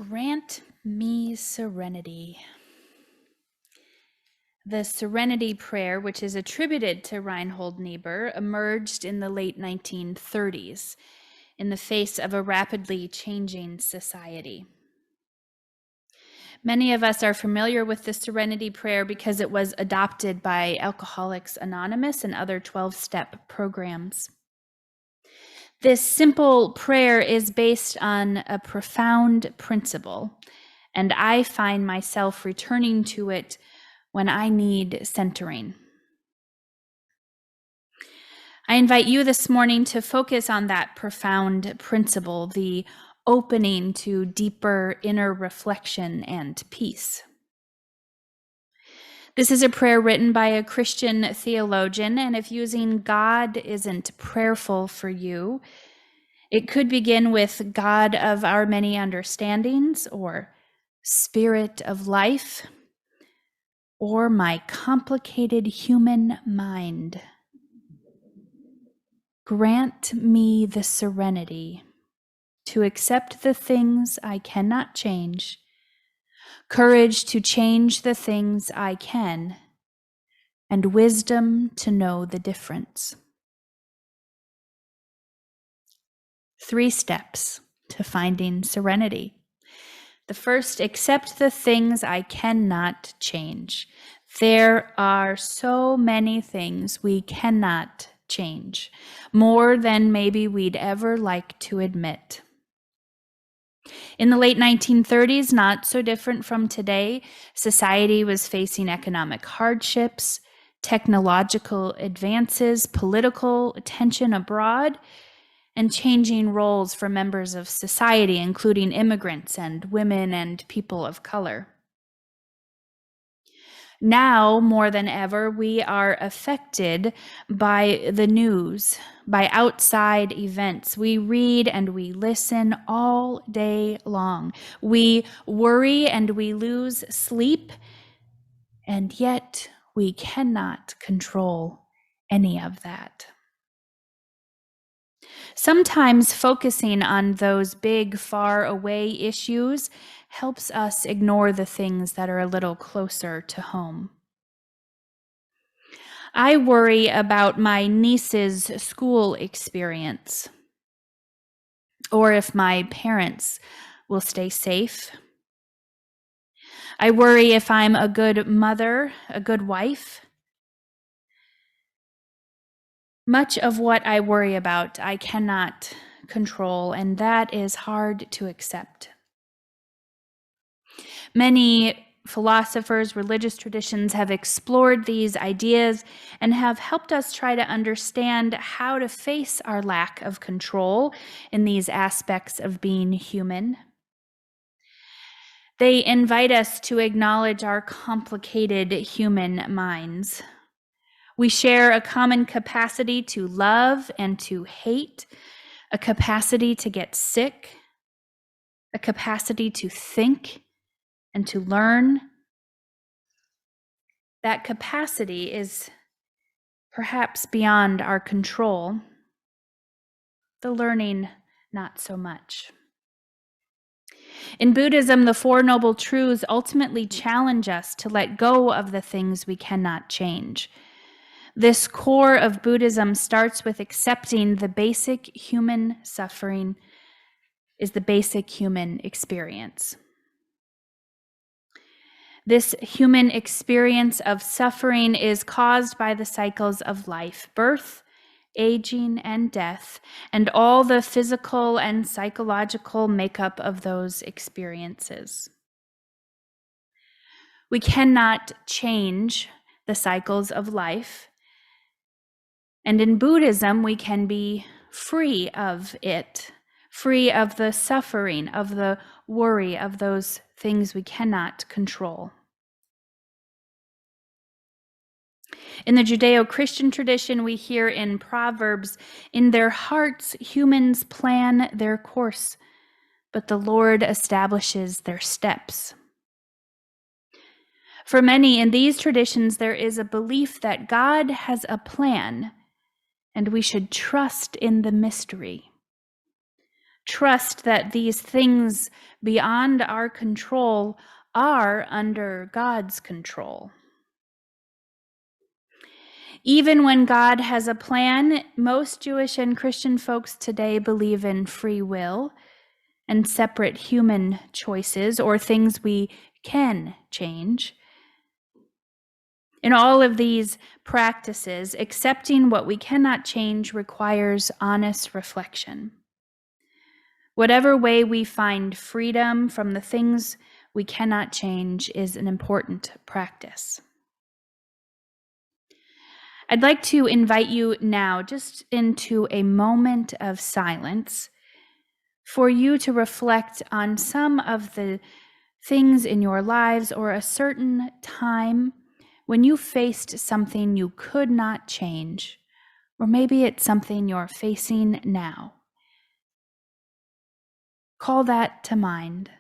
Grant me serenity. The Serenity Prayer, which is attributed to Reinhold Niebuhr, emerged in the late 1930s in the face of a rapidly changing society. Many of us are familiar with the Serenity Prayer because it was adopted by Alcoholics Anonymous and other 12-step programs. This simple prayer is based on a profound principle, and I find myself returning to it when I need centering. I invite you this morning to focus on that profound principle, the opening to deeper inner reflection and peace. This is a prayer written by a Christian theologian, and if using God isn't prayerful for you, it could begin with God of our many understandings, or Spirit of life, or my complicated human mind. Grant me the serenity to accept the things I cannot change, courage to change the things I can, and wisdom to know the difference. 3 steps to finding serenity. The first, accept the things I cannot change. There are so many things we cannot change, more than maybe we'd ever like to admit. In the late 1930s, not so different from today, society was facing economic hardships, technological advances, political tension abroad, and changing roles for members of society, including immigrants and women and people of color. Now, more than ever, we are affected by the news, by outside events. We read and we listen all day long. We worry and we lose sleep, and yet we cannot control any of that. Sometimes focusing on those big, far away issues helps us ignore the things that are a little closer to home. I worry about my niece's school experience, or if my parents will stay safe. I worry if I'm a good mother, a good wife. Much of what I worry about, I cannot control, and that is hard to accept. Many philosophers, religious traditions have explored these ideas and have helped us try to understand how to face our lack of control in these aspects of being human. They invite us to acknowledge our complicated human minds. We share a common capacity to love and to hate, a capacity to get sick, a capacity to think and to learn. That capacity is perhaps beyond our control, the learning not so much. In Buddhism, the Four Noble Truths ultimately challenge us to let go of the things we cannot change. This core of Buddhism starts with accepting the basic human suffering is the basic human experience. This human experience of suffering is caused by the cycles of life, birth, aging, and death, and all the physical and psychological makeup of those experiences. We cannot change the cycles of life, and in Buddhism, we can be free of it, free of the suffering, of the worry, of those things we cannot control. In the Judeo-Christian tradition, we hear in Proverbs, "In their hearts, humans plan their course, but the Lord establishes their steps." For many in these traditions, there is a belief that God has a plan, and we should trust in the mystery. Trust that these things beyond our control are under God's control. Even when God has a plan, most Jewish and Christian folks today believe in free will and separate human choices or things we can change. In all of these practices, accepting what we cannot change requires honest reflection. Whatever way we find freedom from the things we cannot change is an important practice. I'd like to invite you now just into a moment of silence for you to reflect on some of the things in your lives or a certain time when you faced something you could not change, or maybe it's something you're facing now. Call that to mind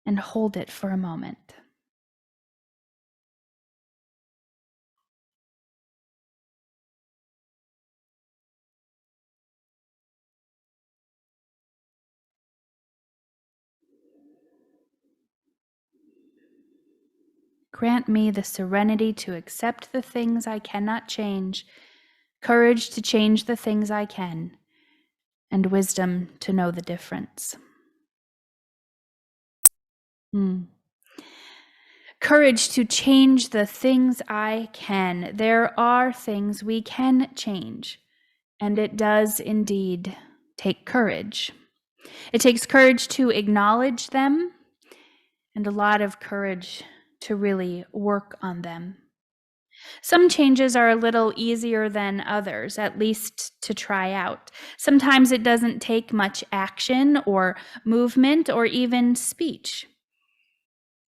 and hold it for a moment. Grant me the serenity to accept the things I cannot change, courage to change the things I can, and wisdom to know the difference. Courage to change the things I can. There are things we can change, and it does indeed take courage. It takes courage to acknowledge them and a lot of courage to really work on them. Some changes are a little easier than others, at least to try out. Sometimes it doesn't take much action or movement or even speech.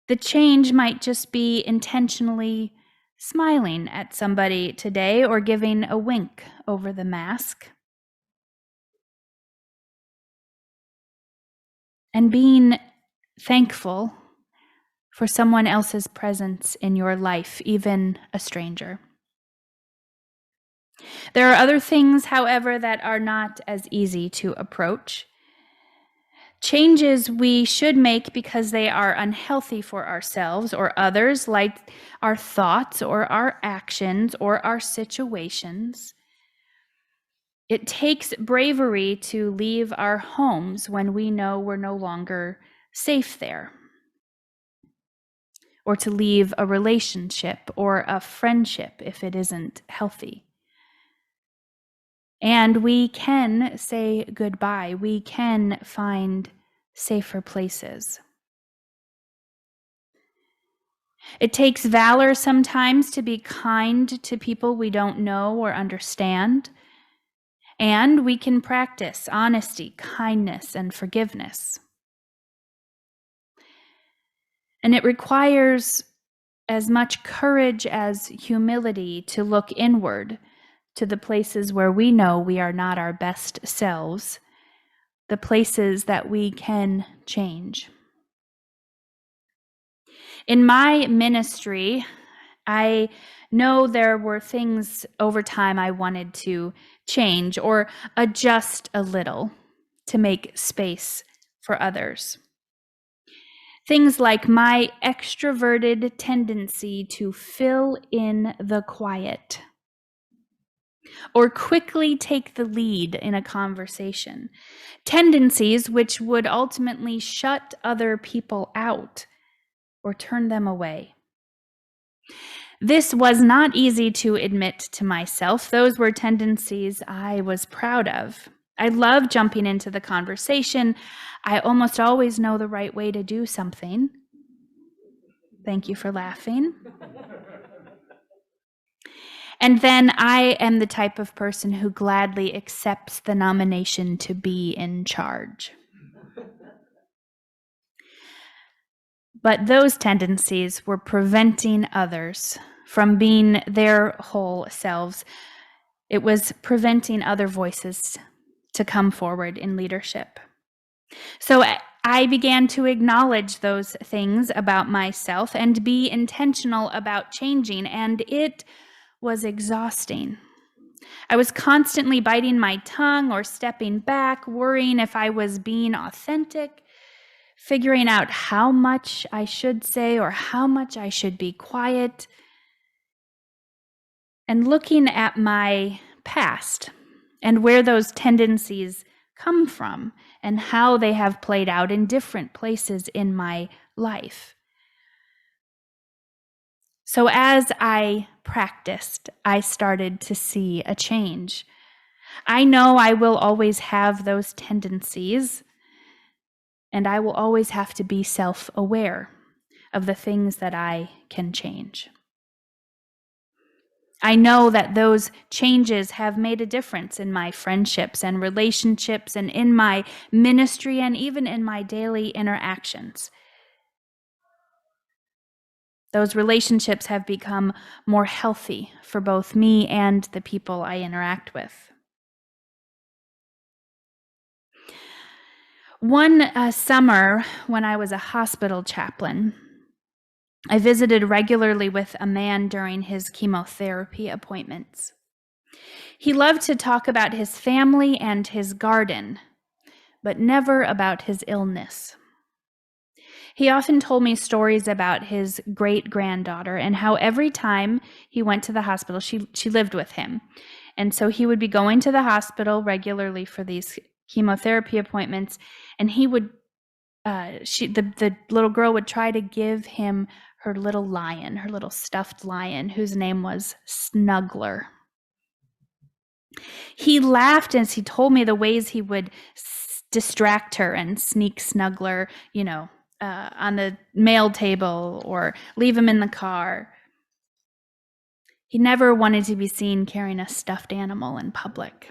The change might just be intentionally smiling at somebody today or giving a wink over the mask. And being thankful for someone else's presence in your life, even a stranger. There are other things, however, that are not as easy to approach. Changes we should make because they are unhealthy for ourselves or others, like our thoughts or our actions or our situations. It takes bravery to leave our homes when we know we're no longer safe there, or to leave a relationship or a friendship if it isn't healthy. And we can say goodbye. We can find safer places. It takes valor sometimes to be kind to people we don't know or understand. And we can practice honesty, kindness, and forgiveness. And it requires as much courage as humility to look inward to the places where we know we are not our best selves, the places that we can change. In my ministry, I know there were things over time I wanted to change or adjust a little to make space for others. Things like my extroverted tendency to fill in the quiet or quickly take the lead in a conversation. Tendencies which would ultimately shut other people out or turn them away. This was not easy to admit to myself. Those were tendencies I was proud of. I love jumping into the conversation. I almost always know the right way to do something. Thank you for laughing. And then I am the type of person who gladly accepts the nomination to be in charge. But those tendencies were preventing others from being their whole selves. It was preventing other voices to come forward in leadership. So I began to acknowledge those things about myself and be intentional about changing, and it was exhausting. I was constantly biting my tongue or stepping back, worrying if I was being authentic, figuring out how much I should say or how much I should be quiet, and looking at my past and where those tendencies come from and how they have played out in different places in my life. So as I practiced, I started to see a change. I know I will always have those tendencies, and I will always have to be self-aware of the things that I can change. I know that those changes have made a difference in my friendships and relationships and in my ministry and even in my daily interactions. Those relationships have become more healthy for both me and the people I interact with. One summer when I was a hospital chaplain, I visited regularly with a man during his chemotherapy appointments. He loved to talk about his family and his garden, but never about his illness. He often told me stories about his great-granddaughter and how every time he went to the hospital, she lived with him. And so he would be going to the hospital regularly for these chemotherapy appointments, and he would, the little girl would try to give him her little lion, her little stuffed lion, whose name was Snuggler. He laughed as he told me the ways he would distract her and sneak Snuggler, on the mail table or leave him in the car. He never wanted to be seen carrying a stuffed animal in public.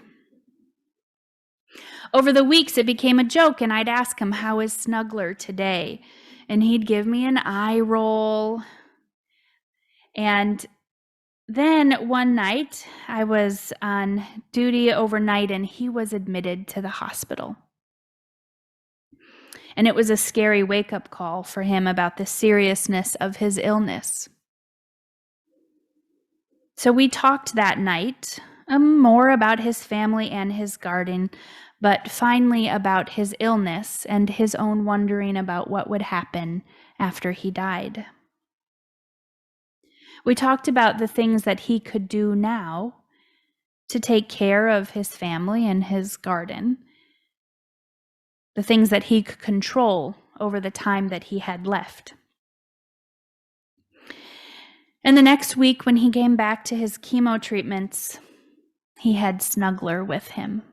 Over the weeks, it became a joke, and I'd ask him, "How is Snuggler today?" And he'd give me an eye roll. And then one night, I was on duty overnight, and he was admitted to the hospital. And it was a scary wake-up call for him about the seriousness of his illness. So we talked that night, more about his family and his garden, but finally about his illness and his own wondering about what would happen after he died. We talked about the things that he could do now to take care of his family and his garden, the things that he could control over the time that he had left. And the next week, when he came back to his chemo treatments, he had Snuggler with him.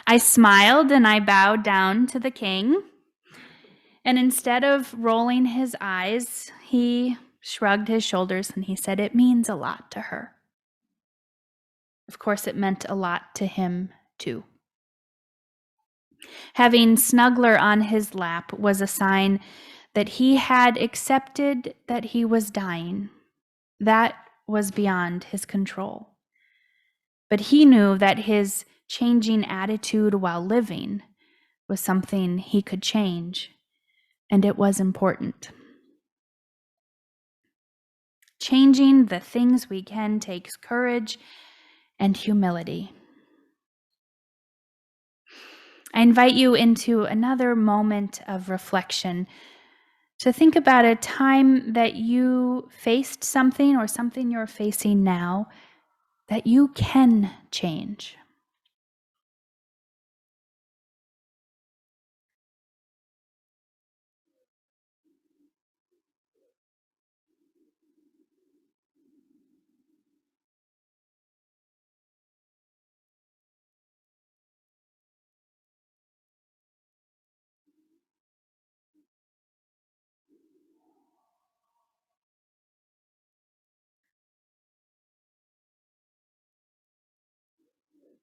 I smiled and I bowed down to the king. And instead of rolling his eyes, he shrugged his shoulders and he said, "It means a lot to her." Of course, it meant a lot to him, too. Having Snuggler on his lap was a sign that he had accepted that he was dying. That was beyond his control. But he knew that his changing attitude while living was something he could change, and it was important. Changing the things we can takes courage and humility. I invite you into another moment of reflection to think about a time that you faced something or something you're facing now that you can change.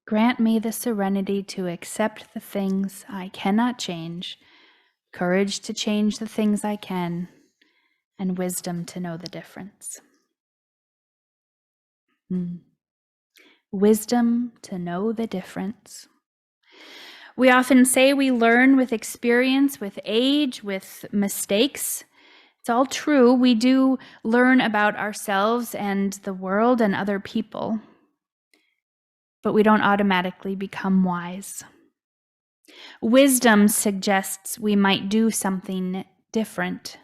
Grant me the serenity to accept the things I cannot change, courage to change the things I can, and wisdom to know the difference. Wisdom to know the difference. We often say we learn with experience, with age, with mistakes. It's all true. We do learn about ourselves and the world and other people. but we don't automatically become wise. Wisdom suggests we might do something different,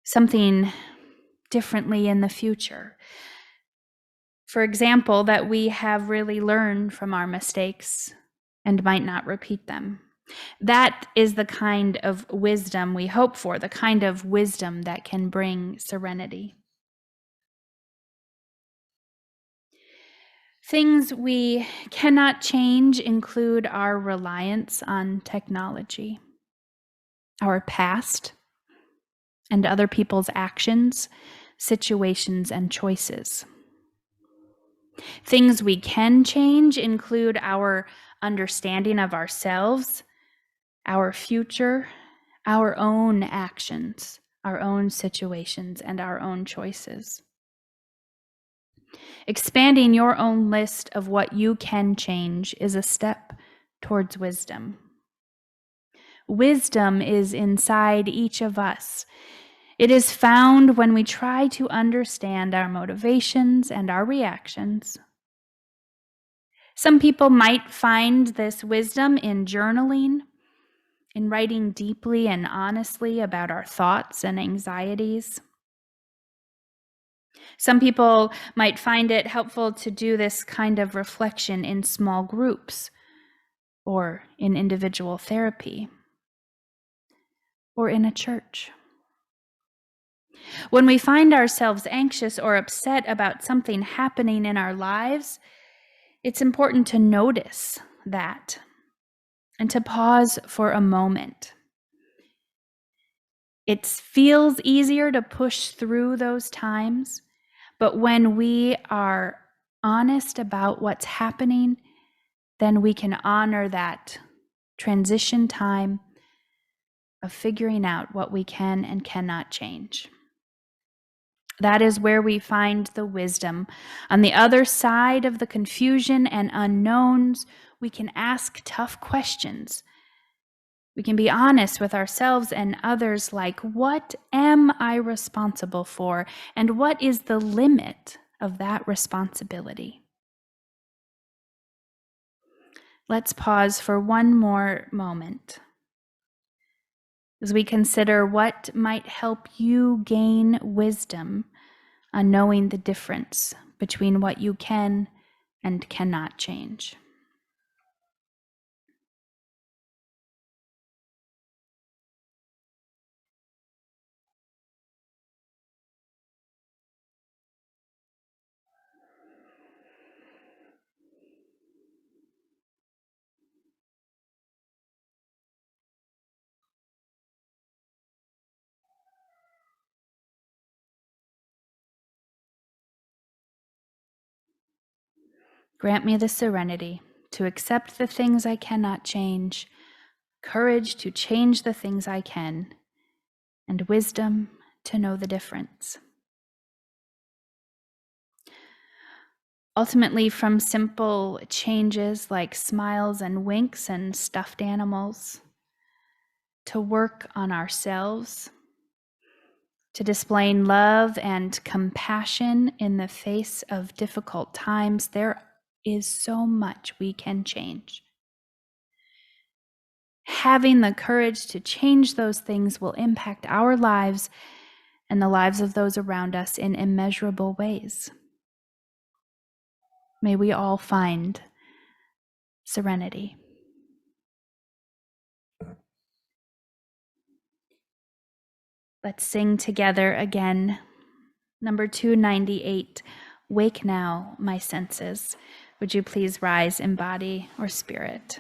something differently in the future. For example, that we have really learned from our mistakes and might not repeat them. That is the kind of wisdom we hope for, the kind of wisdom that can bring serenity. Things we cannot change include our reliance on technology, our past, and other people's actions, situations, and choices. Things we can change include our understanding of ourselves, our future, our own actions, our own situations, and our own choices. Expanding your own list of what you can change is a step towards wisdom. Wisdom is inside each of us. It is found when we try to understand our motivations and our reactions. Some people might find this wisdom in journaling, in writing deeply and honestly about our thoughts and anxieties. Some people might find it helpful to do this kind of reflection in small groups, or in individual therapy, or in a church. When we find ourselves anxious or upset about something happening in our lives, it's important to notice that and to pause for a moment. It feels easier to push through those times, but when we are honest about what's happening, then we can honor that transition time of figuring out what we can and cannot change. That is where we find the wisdom. On the other side of the confusion and unknowns, we can ask tough questions. We can be honest with ourselves and others, like, what am I responsible for? And what is the limit of that responsibility? Let's pause for one more moment as we consider what might help you gain wisdom on knowing the difference between what you can and cannot change. Grant me the serenity to accept the things I cannot change, courage to change the things I can, and wisdom to know the difference. Ultimately, from simple changes like smiles and winks and stuffed animals, to work on ourselves, to displaying love and compassion in the face of difficult times, there is so much we can change. Having the courage to change those things will impact our lives and the lives of those around us in immeasurable ways. May we all find serenity. Let's sing together again. Number 298, Wake Now, My Senses. Would you please rise in body or spirit?